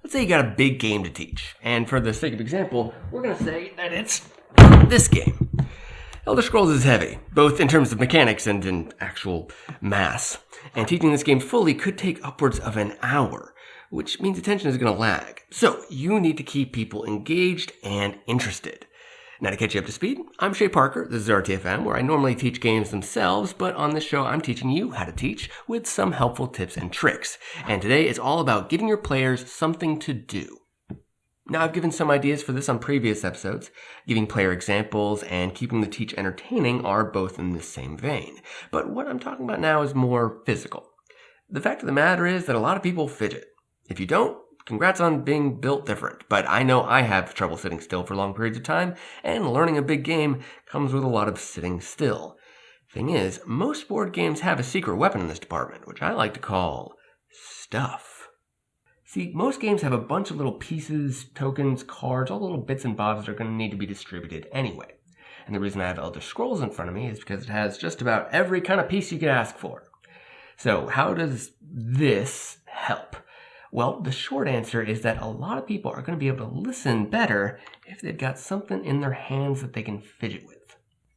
Let's say you got a big game to teach, and for the sake of example, we're going to say that it's this game. Elder Scrolls is heavy, both in terms of mechanics and in actual mass, and teaching this game fully could take upwards of an hour, which means attention is going to lag. So you need to keep people engaged and interested. Now to catch you up to speed, I'm Shay Parker, this is RTFM, where I normally teach games themselves, but on this show I'm teaching you how to teach with some helpful tips and tricks. And today it's all about giving your players something to do. Now I've given some ideas for this on previous episodes. Giving player examples and keeping the teach entertaining are both in the same vein. But what I'm talking about now is more physical. The fact of the matter is that a lot of people fidget. If you don't, congrats on being built different, but I know I have trouble sitting still for long periods of time, and learning a big game comes with a lot of sitting still. Thing is, most board games have a secret weapon in this department, which I like to call stuff. See, most games have a bunch of little pieces, tokens, cards, all the little bits and bobs that are going to need to be distributed anyway. And the reason I have Elder Scrolls in front of me is because it has just about every kind of piece you could ask for. So how does this help? Well, the short answer is that a lot of people are going to be able to listen better if they've got something in their hands that they can fidget with.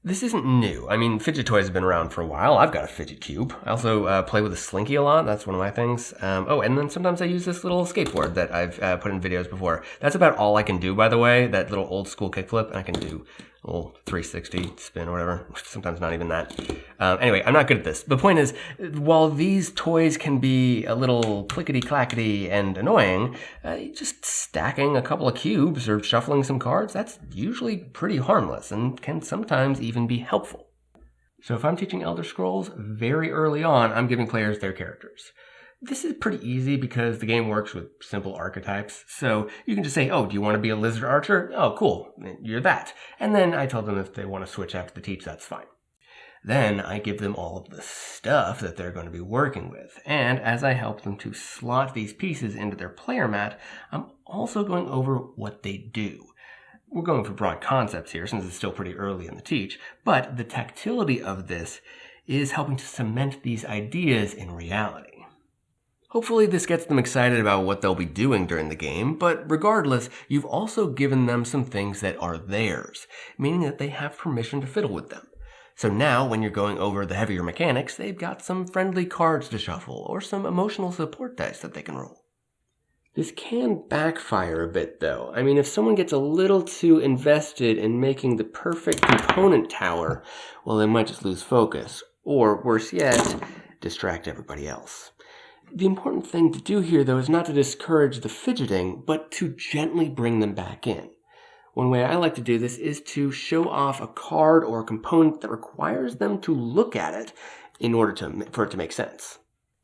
This isn't new. I mean, fidget toys have been around for a while. I've got a fidget cube. I also play with a slinky a lot. That's one of my things. And then sometimes I use this little skateboard that I've put in videos before. That's about all I can do, by the way, that little old school kickflip. And I can do a little 360 spin or whatever. Sometimes not even that. Anyway, I'm not good at this. The point is, while these toys can be a little clickety-clackety and annoying, just stacking a couple of cubes or shuffling some cards, that's usually pretty harmless and can sometimes even be helpful. So if I'm teaching Elder Scrolls, very early on, I'm giving players their characters. This is pretty easy because the game works with simple archetypes. So you can just say, oh, do you want to be a lizard archer? Oh, cool. You're that. And then I tell them if they want to switch after the teach, that's fine. Then I give them all of the stuff that they're going to be working with. And as I help them to slot these pieces into their player mat, I'm also going over what they do. We're going for broad concepts here since it's still pretty early in the teach, but the tactility of this is helping to cement these ideas in reality. Hopefully this gets them excited about what they'll be doing during the game, but regardless, you've also given them some things that are theirs, meaning that they have permission to fiddle with them. So now, when you're going over the heavier mechanics, they've got some friendly cards to shuffle, or some emotional support dice that they can roll. This can backfire a bit though. I mean, if someone gets a little too invested in making the perfect component tower, well, they might just lose focus, or worse yet, distract everybody else. The important thing to do here, though, is not to discourage the fidgeting, but to gently bring them back in. One way I like to do this is to show off a card or a component that requires them to look at it in order for it to make sense.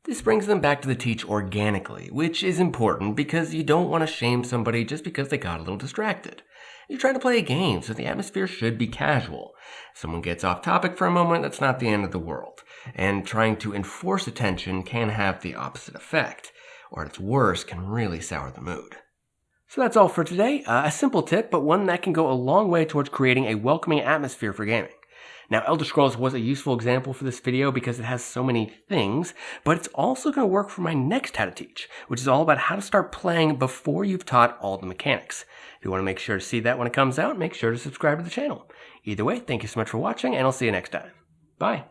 This brings them back to the teach organically, which is important because you don't want to shame somebody just because they got a little distracted. You're trying to play a game, so the atmosphere should be casual. If someone gets off topic for a moment, that's not the end of the world. And trying to enforce attention can have the opposite effect, or at its worst, can really sour the mood. So that's all for today. A simple tip, but one that can go a long way towards creating a welcoming atmosphere for gaming. Now, Elder Scrolls was a useful example for this video because it has so many things, but it's also going to work for my next How to Teach, which is all about how to start playing before you've taught all the mechanics. If you want to make sure to see that when it comes out, make sure to subscribe to the channel. Either way, thank you so much for watching, and I'll see you next time. Bye.